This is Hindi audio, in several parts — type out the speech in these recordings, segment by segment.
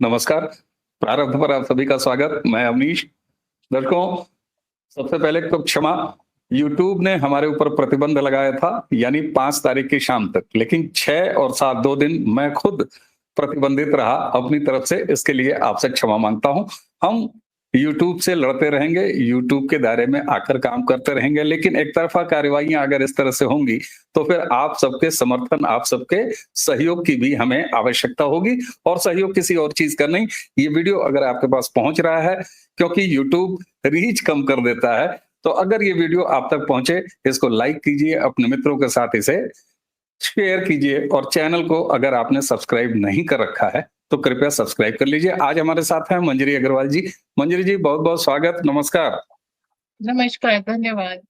नमस्कार। प्रारंभ पर आप सभी का स्वागत। मैं अवनीश। दर्शकों, सबसे पहले तो क्षमा। यूट्यूब ने हमारे ऊपर प्रतिबंध लगाया था, यानी 5 तारीख की शाम तक, लेकिन 6 और 7 2 दिन मैं खुद प्रतिबंधित रहा अपनी तरफ से। इसके लिए आपसे क्षमा मांगता हूं। हम यूट्यूब से लड़ते रहेंगे, यूट्यूब के दायरे में आकर काम करते रहेंगे, लेकिन एक तरफा कार्रवाइयां अगर इस तरह से होंगी तो फिर आप सबके समर्थन, आप सबके सहयोग की भी हमें आवश्यकता होगी। और सहयोग किसी और चीज का नहीं, ये वीडियो अगर आपके पास पहुंच रहा है, क्योंकि यूट्यूब रीच कम कर देता है, तो अगर ये वीडियो आप तक पहुंचे, इसको लाइक कीजिए, अपने मित्रों के साथ इसे शेयर कीजिए, और चैनल को अगर आपने सब्सक्राइब नहीं कर रखा है तो कृपया सब्सक्राइब कर लीजिए। आज हमारे साथ हैं मंजरी अग्रवाल जी। मंजरी जी, बहुत बहुत स्वागत, नमस्कार। नमस्कार, धन्यवाद।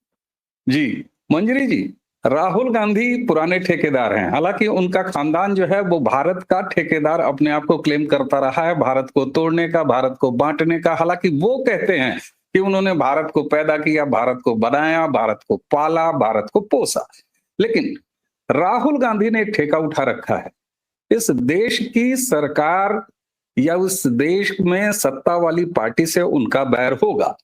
जी, मंजरी जी, राहुल गांधी पुराने ठेकेदार हैं। हालांकि उनका खानदान जो है वो भारत का ठेकेदार अपने आप को क्लेम करता रहा है, भारत को तोड़ने का, भारत को बांटने का। हालांकि वो कहते हैं कि उन्होंने भारत को पैदा किया, भारत को बनाया, भारत को पाला, भारत को पोसा। लेकिन राहुल गांधी ने एक ठेका उठा रखा है। इस देश की सरकार या उस देश में सत्ता वाली पार्टी से उनका बैर होगा,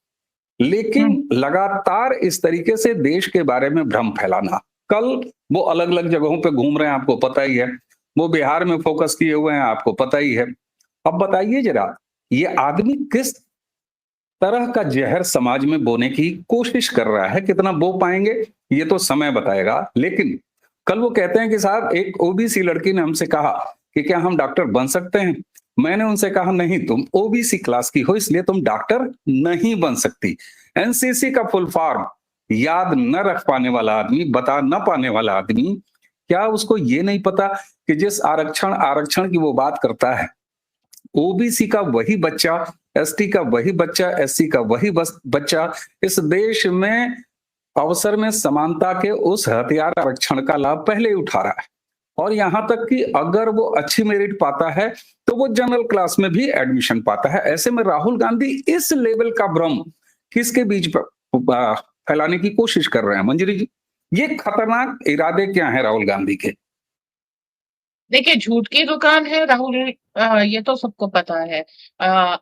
लेकिन हुँ, लगातार इस तरीके से देश के बारे में भ्रम फैलाना। कल वो अलग अलग जगहों पे घूम रहे हैं, आपको पता ही है। वो बिहार में फोकस किए हुए हैं, आपको पता ही है। अब बताइए जरा, ये आदमी किस तरह का जहर समाज में बोने की कोशिश कर रहा है? कितना बो पाएंगे ये तो समय बताएगा। लेकिन कल वो कहते हैं कि साहब, एक ओबीसी लड़की ने हमसे कहा कि क्या हम डॉक्टर बन सकते हैं। मैंने उनसे कहा, नहीं, तुम ओबीसी क्लास की हो, इसलिए तुम डॉक्टर नहीं बन सकती। एनसीसी का फुल फॉर्म याद न रख पाने वाला आदमी, बता न पाने वाला आदमी, क्या उसको ये नहीं पता कि जिस आरक्षण आरक्षण की वो बात करता है, ओबीसी का वही बच्चा, एसटी का वही बच्चा, एससी का वही बच्चा इस देश में अवसर में समानता के उस हथियार आरक्षण का लाभ पहले ही उठा रहा है। और यहां तक कि अगर वो अच्छी मेरिट पाता है तो वो जनरल क्लास में भी एडमिशन पाता है। ऐसे में राहुल गांधी इस लेवल का भ्रम किसके बीच फैलाने की कोशिश कर रहे हैं? मंजरी जी, ये खतरनाक इरादे क्या हैं राहुल गांधी के? देखिए झूठ की दुकान है राहुल। ये तो सबको पता है।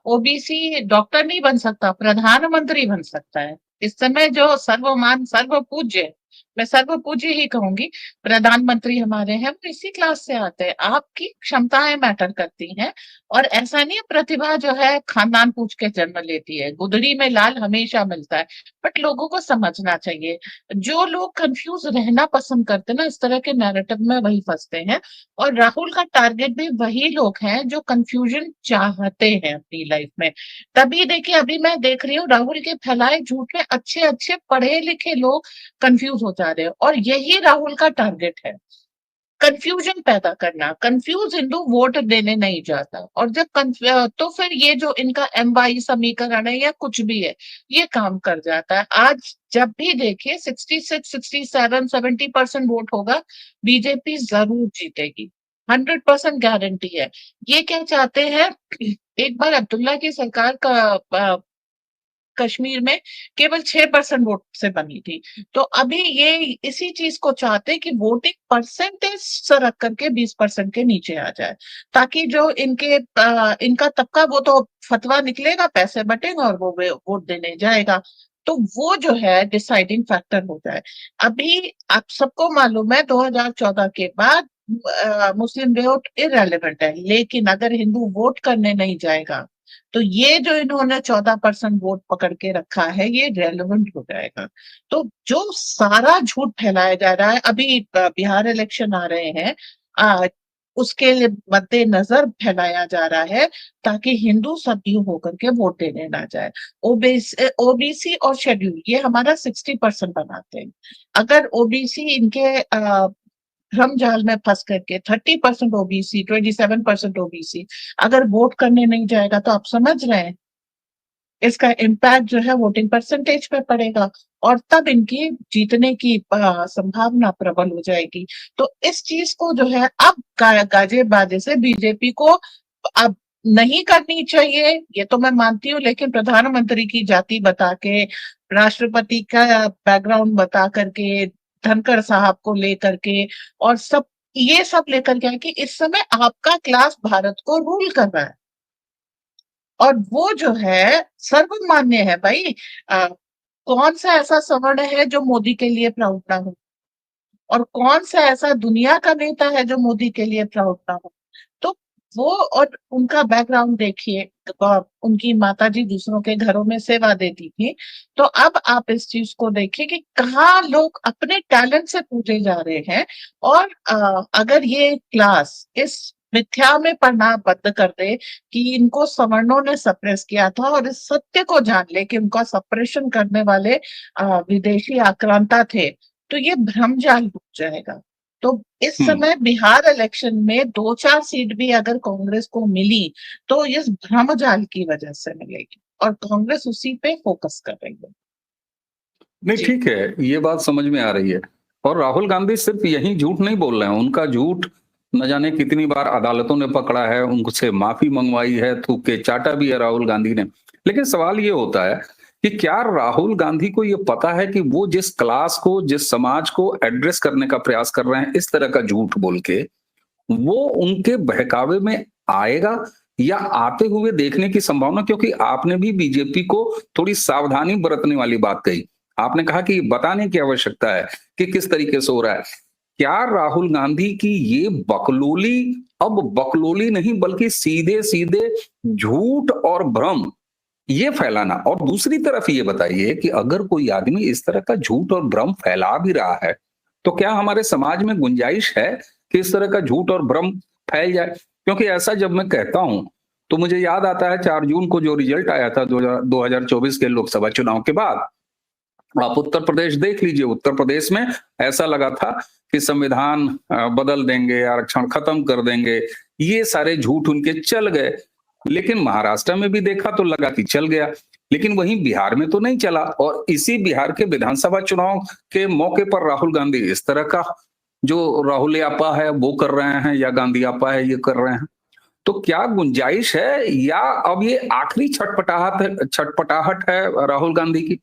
ओबीसी डॉक्टर नहीं बन सकता, प्रधानमंत्री बन सकता है। इस समय जो सर्वमान सर्वपूज्य, मैं सर्वपूज्य ही कहूँगी, प्रधानमंत्री हमारे हैं, वो इसी क्लास से आते हैं। आपकी क्षमताएँ मैटर करती हैं और ऐसा नहीं है प्रतिभा जो है खानदान पूछ के जन्म लेती है। गुदड़ी में लाल हमेशा मिलता है, बट लोगों को समझना चाहिए। जो लोग कन्फ्यूज़ रहना पसंद करते हैं ना, इस तरह के नैरेटिव में वही फँसते हैं। और राहुल का टारगेट भी वही लोग हैं जो कंफ्यूजन चाहते हैं अपनी लाइफ में। तभी देखिए अभी मैं देख रही हूँ राहुल के फैलाए झूठ में अच्छे-अच्छे पढ़े-लिखे लोग कंफ्यूज हो जा रहे हैं और यही राहुल का टारगेट है। कंफ्यूजन पैदा करना। कंफ्यूज हिंदू वोट देने नहीं जाता और जब तो फिर ये जो इनका एमवाई समीकरण है या कुछ भी है, ये काम कर जाता है। आज जब भी देखिए 66, 67, 70% वोट होगा, बीजेपी जरूर जीतेगी। 100% गारंटी है। ये क्या चाहते हैं? एक बार अब्दुल्ला की सरकार का कश्मीर में केवल 6% वोट से बनी थी। तो अभी ये इसी चीज़ को चाहते हैं कि वोटिंग परसेंटेज सरक करके 20% के नीचे आ जाए, ताकि जो इनका तबका वो तो फतवा निकलेगा, पैसे बटेंगे और वो वे वोट देने जाएगा। तो वो जो है डिसाइडिंग फैक्टर हो जाए। अभी आप सबको मालूम है 2014 के बाद मुस्लिम वोट इर्रेलेवेंट है, लेकिन अगर हिंदू वोट करने नहीं जाएगा तो ये जो इन्होंने 14% वोट पकड़ के रखा है, ये रेलेवेंट हो जाएगा। तो जो सारा झूठ फैलाया जा रहा है, अभी बिहार इलेक्शन आ रहे हैं, उसके मद्देनजर फैलाया जा रहा है ताकि हिंदू सदियों होकर के वोट देने ना जाए। ओबीसी और शेड्यूल ये हमारा 60% बनाते हैं। अगर ओबीसी इनके भ्रम जाल में फंस करके 30% ओबीसी, 27% ओबीसी अगर वोट करने नहीं जाएगा तो आप समझ रहे हैं इसका इम्पैक्ट जो है वोटिंग परसेंटेज पे पड़ेगा और तब इनकी जीतने की संभावना प्रबल हो जाएगी। तो इस चीज को जो है अब गाजे बाजे से बीजेपी को अब नहीं करनी चाहिए, ये तो मैं मानती हूँ, लेकिन प्रधानमंत्री की जाति बता के, राष्ट्रपति का बैकग्राउंड बता करके, धनखड़ साहब को लेकर के और सब ये सब लेकर के कि इस समय आपका क्लास भारत को रूल कर रहा है। और वो जो है सर्वमान्य है भाई। कौन सा ऐसा सवर्ण है जो मोदी के लिए प्राउड ना हो, और कौन सा ऐसा दुनिया का नेता है जो मोदी के लिए प्राउड ना हो। तो वो, और उनका बैकग्राउंड देखिए, उनकी माताजी दूसरों के घरों में सेवा देती थी। तो अब आप इस चीज को देखिए कि कहाँ लोग अपने टैलेंट से पूजे जा रहे हैं। और अगर ये क्लास इस मिथ्या में पढ़ना बंद कर दे कि इनको सवर्णों ने सप्रेस किया था, और इस सत्य को जान ले कि उनका सप्रेशन करने वाले विदेशी आक्रांता थे, तो ये भ्रमजाल टूट जाएगा। तो इस हम्म समय बिहार इलेक्शन में 2-4 सीट भी अगर कांग्रेस को मिली तो इस भ्रमजाल की वजह से मिलेगी, और कांग्रेस उसी पे फोकस कर रही है। नहीं, जी। ठीक है, ये बात समझ में आ रही है। और राहुल गांधी सिर्फ यही झूठ नहीं बोल रहे हैं, उनका झूठ न जाने कितनी बार अदालतों ने पकड़ा है, उनसे माफी मंगवाई है, थूक के चाटा भी है राहुल गांधी ने। लेकिन सवाल ये होता है कि क्या राहुल गांधी को ये पता है कि वो जिस क्लास को, जिस समाज को एड्रेस करने का प्रयास कर रहे हैं इस तरह का झूठ बोल के, वो उनके बहकावे में आएगा या आते हुए देखने की संभावना? क्योंकि आपने भी बीजेपी को थोड़ी सावधानी बरतने वाली बात कही। आपने कहा कि बताने की आवश्यकता है कि किस तरीके से हो रहा है। क्या राहुल गांधी की ये बकलोली अब बकलोली नहीं बल्कि सीधे सीधे झूठ और भ्रम ये फैलाना? और दूसरी तरफ ये बताइए कि अगर कोई आदमी इस तरह का झूठ और भ्रम फैला भी रहा है, तो क्या हमारे समाज में गुंजाइश है कि इस तरह का झूठ और भ्रम फैल जाए? क्योंकि ऐसा जब मैं कहता हूं तो मुझे याद आता है 4 जून को जो रिजल्ट आया था 2024 के लोकसभा चुनाव के बाद। आप उत्तर प्रदेश देख लीजिए, उत्तर प्रदेश में ऐसा लगा था कि संविधान बदल देंगे, आरक्षण खत्म कर देंगे, ये सारे झूठ उनके चल गए। लेकिन महाराष्ट्र में भी देखा तो लगा कि चल गया, लेकिन वहीं बिहार में तो नहीं चला। और इसी बिहार के विधानसभा चुनाव के मौके पर राहुल गांधी इस तरह का जो राहुल यापा है वो कर रहे हैं, या गांधी यापा है ये कर रहे हैं। तो क्या गुंजाइश है, या अब ये आखिरी छटपटाहट है राहुल गांधी की?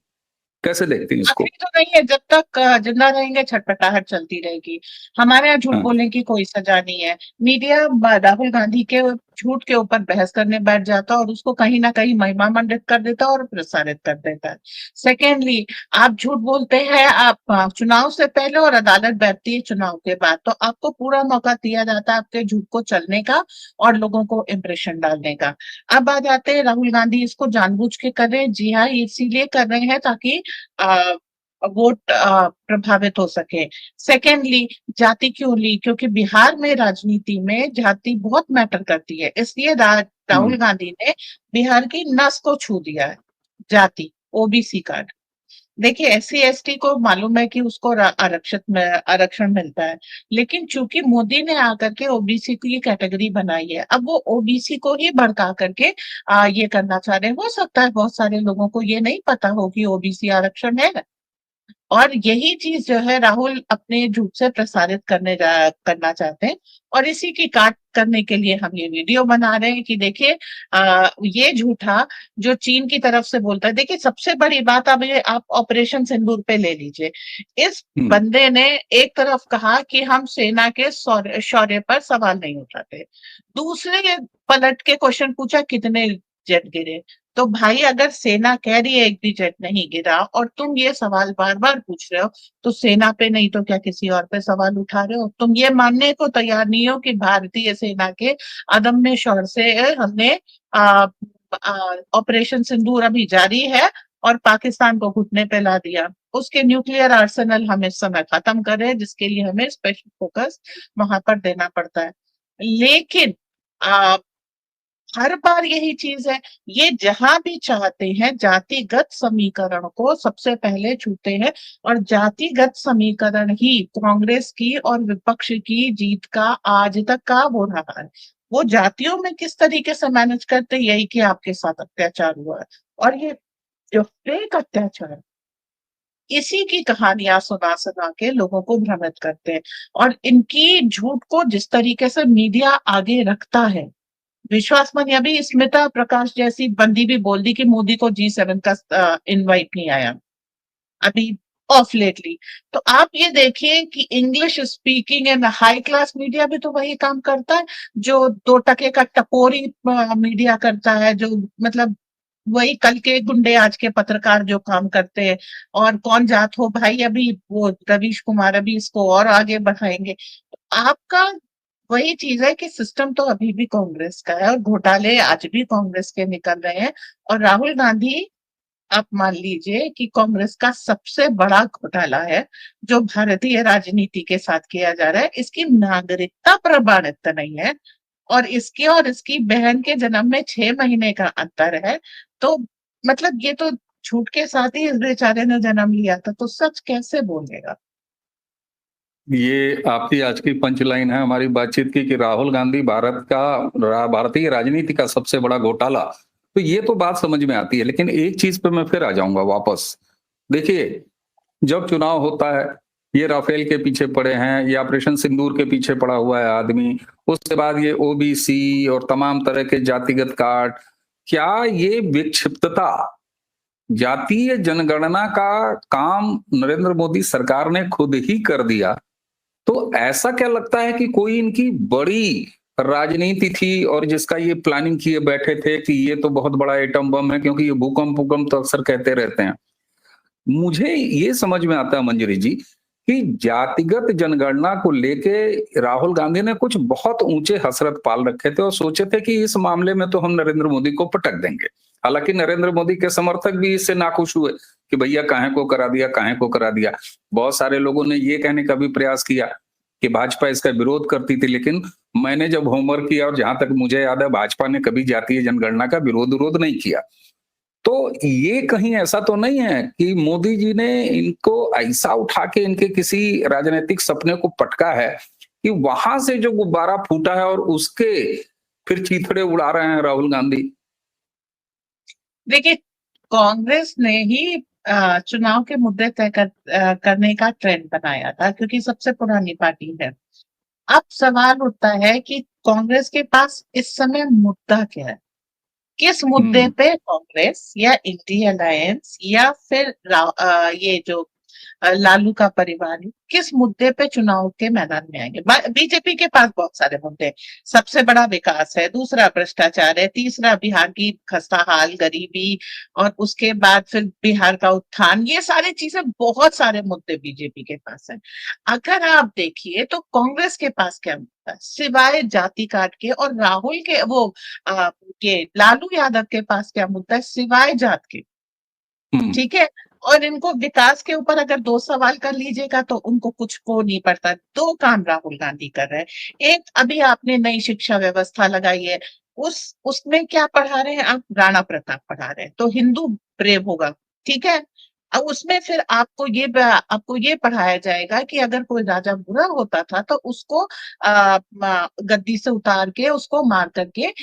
कैसे देखते हैं इसको? आखिरी तो नहीं है, जब तक जिंदा रहेंगे छटपटाहट चलती रहेगी। हमारे यहाँ झूठ हाँ। बोलने की कोई सजा नहीं है। मीडिया राहुल गांधी के झूठ के ऊपर बहस करने बैठ जाता है, और उसको कहीं ना कहीं महिमा मंडित कर देता है और प्रसारित कर देता है। सेकेंडली, आप झूठ बोलते हैं, आप चुनाव से पहले, और अदालत बैठती है चुनाव के बाद, तो आपको पूरा मौका दिया जाता है आपके झूठ को चलने का और लोगों को इम्प्रेशन डालने का। अब आ जाते हैं, राहुल गांधी इसको जानबूझ के कर रहे हैं। जी हाँ, इसीलिए कर रहे हैं ताकि अ, वोट प्रभावित हो सके। सेकेंडली, जाति क्यों ली? क्योंकि बिहार में राजनीति में जाति बहुत मैटर करती है, इसलिए राहुल हम्म गांधी ने बिहार की नस को छू दिया है, जाति, ओबीसी कार्ड। देखिए, एससी एसटी को मालूम है कि उसको आरक्षित में आरक्षण मिलता है, लेकिन चूंकि मोदी ने आकर के ओबीसी की कैटेगरी बनाई है, अब वो ओबीसी को ही भड़का करके ये करना चाह रहे हैं। हो सकता है बहुत सारे लोगों को ये नहीं पता हो कि ओबीसी आरक्षण है, और यही चीज जो है राहुल अपने झूठ से प्रसारित करना चाहते हैं। और इसी की काट करने के लिए हम ये वीडियो बना रहे हैं कि देखिए, ये झूठा जो चीन की तरफ से बोलता है। देखिए, सबसे बड़ी बात, अब ये आप ऑपरेशन सिंदूर पे ले लीजिए। इस हम्म बंदे ने एक तरफ कहा कि हम सेना के शौर्य पर सवाल नहीं उठाते, दूसरे पलट के क्वेश्चन पूछा कितने जेट गिरे। तो भाई, अगर सेना कह रही है एक भी जेट नहीं गिरा, और तुम ये सवाल बार बार पूछ रहे हो, तो सेना पे नहीं तो क्या किसी और पे सवाल उठा रहे हो? तुम ये मानने को तैयार नहीं हो कि भारतीय सेना के अदम्य शौर्य से हमने ऑपरेशन सिंदूर अभी जारी है और पाकिस्तान को घुटने पे ला दिया। उसके न्यूक्लियर आर्सेनल हम इस समय खत्म कर रहे हैं, जिसके लिए हमें स्पेशल फोकस वहां पर देना पड़ता है। लेकिन हर बार यही चीज है, ये जहां भी चाहते हैं जातिगत समीकरण को सबसे पहले छूते हैं, और जातिगत समीकरण ही कांग्रेस की और विपक्ष की जीत का आज तक का वो रहा है। वो जातियों में किस तरीके से मैनेज करते हैं, यही कि आपके साथ अत्याचार हुआ है, और ये जो फेक अत्याचार, इसी की कहानियां सुना सुना के लोगों को भ्रमित करते हैं। और इनकी झूठ को जिस तरीके से मीडिया आगे रखता है, विश्वास मानिए, अभी स्मिता प्रकाश जैसी बंदी भी बोल दी कि मोदी को G7 का इनवाइट नहीं आया अभी। Of lately. तो आप ये देखिए कि English speaking and high class media भी तो वही काम करता है जो 2 टके का टपोरी मीडिया करता है, जो मतलब वही कल के गुंडे आज के पत्रकार जो काम करते हैं। और कौन जात हो भाई, अभी वो रवीश कुमार अभी इसको और आगे बढ़ाएंगे। आपका वही चीज है कि सिस्टम तो अभी भी कांग्रेस का है और घोटाले आज भी कांग्रेस के निकल रहे हैं। और राहुल गांधी, आप मान लीजिए कि कांग्रेस का सबसे बड़ा घोटाला है जो भारतीय राजनीति के साथ किया जा रहा है। इसकी नागरिकता प्रमाणित नहीं है और इसकी बहन के जन्म में 6 महीने का अंतर है। तो मतलब ये तो झूठ के साथ ही इस बेचारे ने जन्म लिया था, तो सच कैसे बोलेगा। ये आपकी आज की पंच लाइन है हमारी बातचीत की कि राहुल गांधी भारतीय राजनीति का सबसे बड़ा घोटाला। तो ये तो बात समझ में आती है, लेकिन एक चीज पे मैं फिर आ जाऊंगा वापस। देखिए, जब चुनाव होता है, ये राफेल के पीछे पड़े हैं, ये ऑपरेशन सिंदूर के पीछे पड़ा हुआ है आदमी, उसके बाद ये ओबीसी और तमाम तरह के जातिगत काट, क्या ये विक्षिप्तता, जातीय जनगणना का काम नरेंद्र मोदी सरकार ने खुद ही कर दिया? तो ऐसा क्या लगता है कि कोई इनकी बड़ी राजनीति थी और जिसका ये प्लानिंग किए बैठे थे कि ये तो बहुत बड़ा एटम बम है, क्योंकि ये भूकंप भूकंप तो अक्सर कहते रहते हैं। मुझे ये समझ में आता है मंजरी जी कि जातिगत जनगणना को लेके राहुल गांधी ने कुछ बहुत ऊंचे हसरत पाल रखे थे और सोचे थे कि इस मामले में तो हम नरेंद्र मोदी को पटक देंगे। हालांकि नरेंद्र मोदी के समर्थक भी इससे नाखुश हुए कि भैया काहे को करा दिया, काहे को करा दिया। बहुत सारे लोगों ने ये कहने का भी प्रयास किया कि भाजपा इसका विरोध करती थी, लेकिन मैंने जब होमवर्क किया और जहां तक मुझे याद है, भाजपा ने कभी जातीय जनगणना का विरोध नहीं किया। तो ये कहीं ऐसा तो नहीं है कि मोदी जी ने इनको ऐसा उठा के इनके किसी राजनीतिक सपने को पटका है कि वहां से जो गुब्बारा फूटा है और उसके फिर चीथड़े उड़ा रहे हैं राहुल गांधी? देखिए, कांग्रेस ने ही चुनाव के मुद्दे करने का ट्रेंड बनाया था क्योंकि सबसे पुरानी पार्टी है। अब सवाल उठता है कि कांग्रेस के पास इस समय मुद्दा क्या है। किस मुद्दे हम्म। पे कांग्रेस या इंडी अलायंस या फिर ये जो लालू का परिवार है, किस मुद्दे पे चुनाव के मैदान में आएंगे। बीजेपी के पास बहुत सारे मुद्दे हैं। सबसे बड़ा विकास है, दूसरा भ्रष्टाचार है, तीसरा बिहार की खस्ता हाल, गरीबी, और उसके बाद फिर बिहार का उत्थान। ये सारी चीजें, बहुत सारे मुद्दे बीजेपी के पास है। अगर आप देखिए तो कांग्रेस के पास क्या मुद्दा है सिवाय जाति काट के, और राहुल के के लालू यादव के पास क्या मुद्दा है सिवाय जात के। हम्म। ठीक है। और इनको विकास के ऊपर अगर 2 सवाल कर लीजिएगा तो उनको कुछ को नहीं पड़ता। 2 काम राहुल गांधी कर रहे हैं। एक, अभी आपने नई शिक्षा व्यवस्था लगाई है, उसमें क्या पढ़ा रहे हैं आप, राणा प्रताप पढ़ा रहे हैं, तो हिंदू ब्रेव होगा। ठीक है। अब उसमें फिर आपको ये पढ़ाया जाएगा कि अगर कोई राजा बुरा होता था तो उसको गद्दी से उतार के उसको मार करके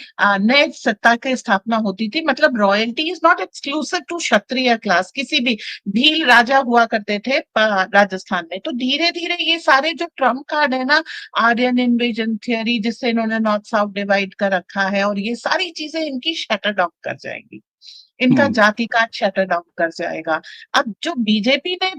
नए सत्ता की स्थापना होती थी। मतलब royalty is not exclusive to Kshatriya class. किसी भी भील राजा हुआ करते थे राजस्थान में। तो धीरे धीरे ये सारे जो ट्रम्प कार्ड है ना, आर्यन इन्वेजन थियरी जिससे इन्होंने नॉर्थ साउथ डिवाइड कर रखा है, और ये सारी चीजें इनकी शटर डाउन कर जाएंगी। इनका हम्म। जाति का शटर डाउन कर जाएगा। अब जो बीजेपी ने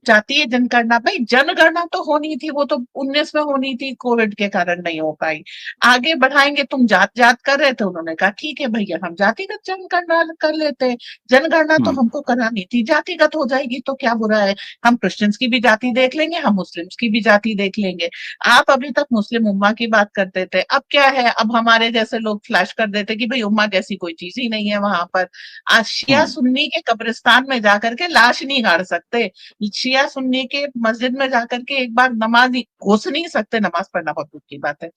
जातीय जनगणना, भाई जनगणना तो होनी थी, वो तो 19 में होनी थी, कोविड के कारण नहीं हो पाई। आगे बढ़ाएंगे, तुम जात जात कर रहे थे, उन्होंने कहा ठीक है भैया हम जातिगत जनगणना कर लेते हैं। जनगणना तो हम्म। हमको करानी थी, जातिगत हो जाएगी तो क्या बुरा है। हम क्रिश्चियंस की भी जाति देख लेंगे, हम मुस्लिम्स की भी जाति देख लेंगे। आप अभी तक मुस्लिम उम्मा की बात करते थे, अब क्या है, अब हमारे जैसे लोग फ्लैश कर देते कि भाई उम्मा जैसी कोई चीज ही नहीं है वहां पर। आज शिया हम्म। सुन्नी के कब्रिस्तान में जाकर के लाश नहीं गाड़ सकते, शिया सुन्नी के मस्जिद में जाकर के एक बार नमाज घुस नहीं सकते, नमाज पढ़ना बहुत दूर की बात है।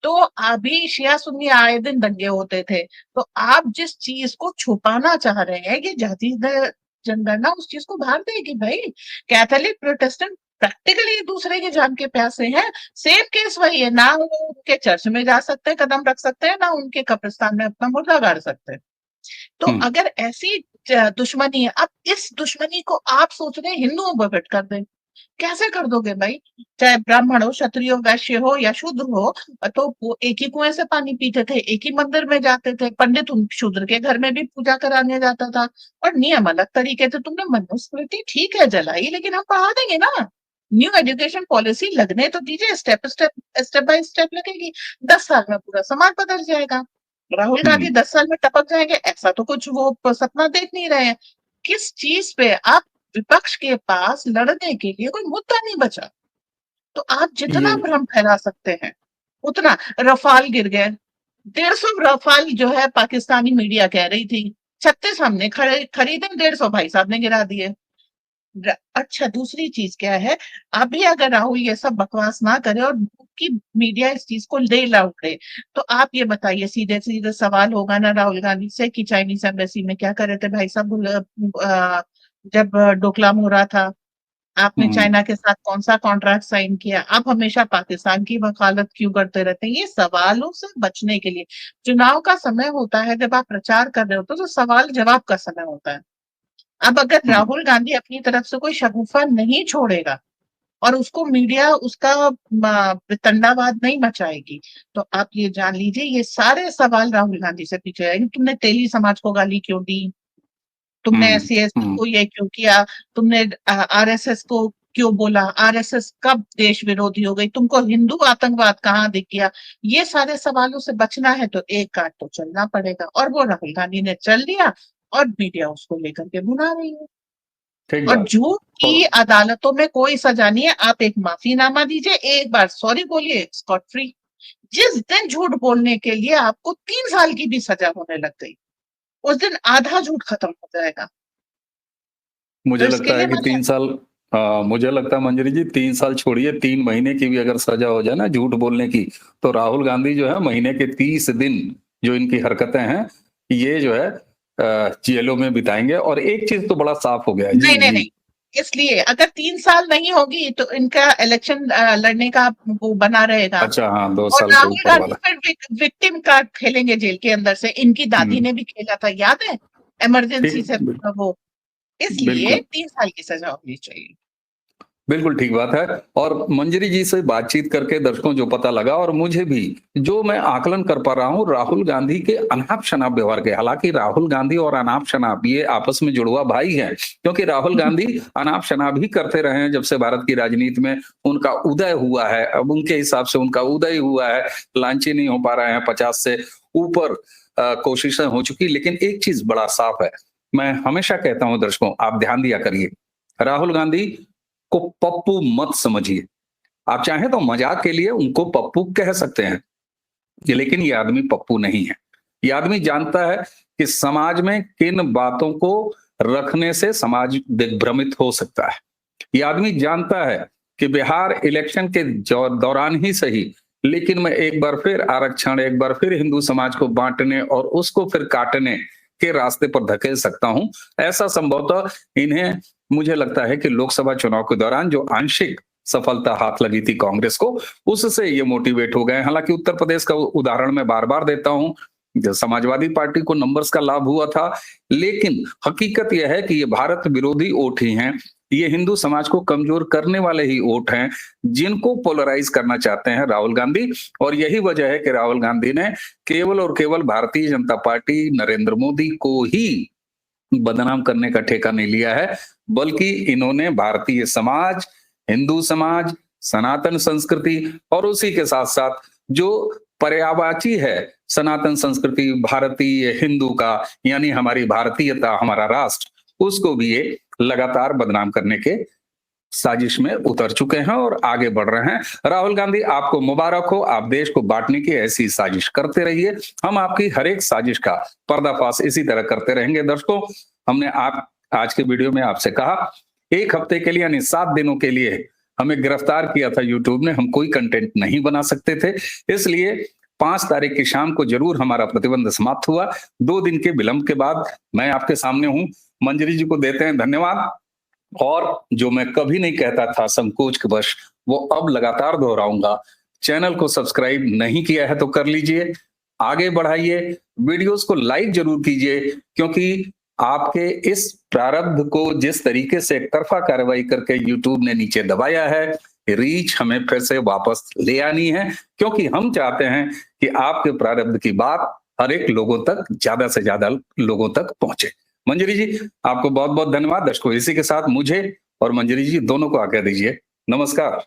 तो अभी शिया सुन्नी आए दिन दंगे होते थे। तो आप जिस चीज को छुपाना चाह रहे हैं, ये जाति जनगणना उस चीज को बाहर देगी भाई। कैथोलिक प्रोटेस्टेंट प्रैक्टिकली एक दूसरे के जान के प्यासे हैं। सेम केस वही है ना, वो उनके चर्च में जा सकते हैं, कदम रख सकते हैं ना, उनके कब्रिस्तान में अपना मुर्दा गाड़ सकते हैं। तो हम्म। अगर ऐसी दुश्मनी है, अब इस दुश्मनी को आप सोच रहे हैं हिंदुओं पर फिट कर दें। कैसे कर दोगे भाई? चाहे ब्राह्मण हो, क्षत्रिय हो, वैश्य हो या शूद्र हो, तो वो एक ही कुएं से पानी पीते थे, एक ही मंदिर में जाते थे। पंडित उन शूद्र के घर में भी पूजा कराने जाता था, और नियम अलग तरीके थे। तुमने मनुस्मृति ठीक है जलाई, लेकिन हम पढ़ा देंगे ना। न्यू एजुकेशन पॉलिसी लगने तो दीजिए, स्टेप स्टेप बाय स्टेप लगेगी। 10 साल में पूरा समाज बदल जाएगा। राहुल गांधी 10 साल में टपक जाएंगे, ऐसा तो कुछ वो सपना देख नहीं रहे हैं। किस चीज पे आप, विपक्ष के पास लड़ने के लिए कोई मुद्दा नहीं बचा। तो आप जितना ये भ्रम फैला सकते हैं उतना। रफाल गिर गए, 150 रफाल जो है पाकिस्तानी मीडिया कह रही थी, 36 हमने खरीदे, 150 भाई साहब ने गिरा दिए। अच्छा, दूसरी चीज क्या है, अभी अगर राहुल ये सब बकवास ना करे और की मीडिया इस चीज को ले ला उठे, तो आप ये बताइए, सीधे सीधे सवाल होगा ना राहुल गांधी से कि चाइनीज एम्बेसी में क्या कर रहे थे भाई साहब, जब डोकलाम हो रहा था, आपने हम्म, चाइना के साथ कौन सा कॉन्ट्रैक्ट साइन किया? आप हमेशा पाकिस्तान की वकालत क्यों करते रहते हैं? ये सवालों से बचने के लिए। चुनाव का समय होता है, जब आप प्रचार कर रहे होते हो तो सवाल जवाब का समय होता है। अब अगर हम्म, राहुल गांधी अपनी तरफ से कोई शगुफा नहीं छोड़ेगा और उसको मीडिया उसका वितंडावाद नहीं मचाएगी, तो आप ये जान लीजिए ये सारे सवाल राहुल गांधी से पूछे जाएंगे। तुमने तेली समाज को गाली क्यों दी? तुमने हम्म, एससी एसटी हम्म। को ये क्यों किया? तुमने आरएसएस को क्यों बोला? आरएसएस कब देश विरोधी हो गई? तुमको हिंदू आतंकवाद कहाँ दिख गया? ये सारे सवालों से बचना है तो एक काट तो चलना पड़ेगा, और वो राहुल गांधी ने चल लिया, और मीडिया उसको लेकर के बुला रही है। ठीक और बात। झूठ की और अदालतों में कोई सजा नहीं है। आप एक माफीनामा दीजिए, एक बार सॉरी बोलिए, स्कॉट फ्री। जिस दिन झूठ बोलने के लिए आपको 3 साल की भी सजा होने लग गई, उस दिन आधा झूठ खत्म हो जाएगा। तो मुझे इसके लगता लिए है कि मैंने, 3 साल, मुझे लगता है मंजरी जी 3 साल छोड़िए, 3 महीने की भी अगर सजा हो जाए ना झूठ बोलने की, तो राहुल गांधी जो है महीने के 30 दिन जो इनकी हरकतें हैं ये जो है जेलों में बिताएंगे। और एक चीज तो बड़ा साफ हो गया है। जी नहीं नहीं जी। नहीं, इसलिए अगर 3 साल नहीं होगी तो इनका इलेक्शन लड़ने का वो बना रहेगा। अच्छा, हाँ, दो और साल के राहुल ऊपर गांधी वाला। फिर विक्टिम कार्ड खेलेंगे जेल के अंदर से। इनकी दादी हम्म। ने भी खेला था, याद है? इमरजेंसी ठीक, से वो, इसलिए बिल्कुल 3 साल की सजा होनी चाहिए। बिल्कुल ठीक बात है। और मंजरी जी से बातचीत करके दर्शकों जो पता लगा, और मुझे भी जो मैं आकलन कर पा रहा हूं राहुल गांधी के अनाप शनाप व्यवहार के, हालांकि राहुल गांधी और अनाप शनाप ये आपस में जुड़वा भाई हैं, क्योंकि राहुल गांधी अनाप शनाप ही करते रहे हैं जब से भारत की राजनीति में उनका उदय हुआ है। अब उनके हिसाब से उनका उदय हुआ है, लांछी नहीं हो पा रहे हैं, 50 से ऊपर कोशिशें हो चुकी, लेकिन एक चीज बड़ा साफ है। मैं हमेशा कहता हूं दर्शकों, आप ध्यान दिया करिए, राहुल गांधी को पप्पू मत समझिए। आप चाहें तो मजाक के लिए उनको पप्पू कह सकते हैं, लेकिन ये आदमी पप्पू नहीं है। ये आदमी जानता है कि समाज में किन बातों को रखने से समाज दिग्भ्रमित हो सकता है। ये आदमी जानता है कि बिहार इलेक्शन के दौरान ही सही, लेकिन मैं एक बार फिर आरक्षण, एक बार फिर हिंदू समाज को बांटने और उसको फिर काटने के रास्ते पर धकेल सकता हूं। ऐसा संभवतः इन्हें, मुझे लगता है कि लोकसभा चुनाव के दौरान जो आंशिक सफलता हाथ लगी थी कांग्रेस को, उससे ये मोटिवेट हो गए। हालांकि उत्तर प्रदेश का उदाहरण मैं बार बार देता हूं, जो समाजवादी पार्टी को नंबर्स का लाभ हुआ था, लेकिन हकीकत यह है कि ये भारत विरोधी वोट ही हैं, ये हिंदू समाज को कमजोर करने वाले ही वोट हैं, जिनको पोलराइज करना चाहते हैं राहुल गांधी। और यही वजह है कि राहुल गांधी ने केवल और केवल भारतीय जनता पार्टी, नरेंद्र मोदी को ही बदनाम करने का ठेका नहीं लिया है, बल्कि इन्होंने भारतीय समाज, हिंदू समाज, सनातन संस्कृति और उसी के साथ साथ जो पर्यायवाची है सनातन संस्कृति भारतीय हिंदू का, यानी हमारी भारतीयता, हमारा राष्ट्र, उसको भी ये लगातार बदनाम करने के साजिश में उतर चुके हैं और आगे बढ़ रहे हैं। राहुल गांधी, आपको मुबारक हो, आप देश को बांटने की ऐसी साजिश करते रहिए। हम आपकी हर एक साजिश का पर्दाफाश इसी तरह करते रहेंगे। दर्शकों, हमने आप आज के वीडियो में आपसे कहा, 1 हफ्ते के लिए यानी 7 दिनों के लिए हमें गिरफ्तार किया था यूट्यूब ने, हम कोई कंटेंट नहीं बना सकते थे, इसलिए 5 तारीख की शाम को जरूर हमारा प्रतिबंध समाप्त हुआ। 2 दिन के विलंब के बाद मैं आपके सामने हूं। मंजरी जी को देते हैं धन्यवाद। और जो मैं कभी नहीं कहता था संकोच के वश, वो अब लगातार दोहराऊंगा। चैनल को सब्सक्राइब नहीं किया है तो कर लीजिए, आगे बढ़ाइए, वीडियोस को लाइक जरूर कीजिए, क्योंकि आपके इस प्रारब्ध को जिस तरीके से एक तरफा कार्रवाई करके यूट्यूब ने नीचे दबाया है, रीच हमें फिर से वापस ले आनी है, क्योंकि हम चाहते हैं कि आपके प्रारब्ध की बात हर एक लोगों तक, ज्यादा से ज्यादा लोगों तक पहुंचे। मंजरी जी, आपको बहुत बहुत धन्यवाद। दर्शकों, इसी के साथ मुझे और मंजरी जी दोनों को आज्ञा दीजिए। नमस्कार।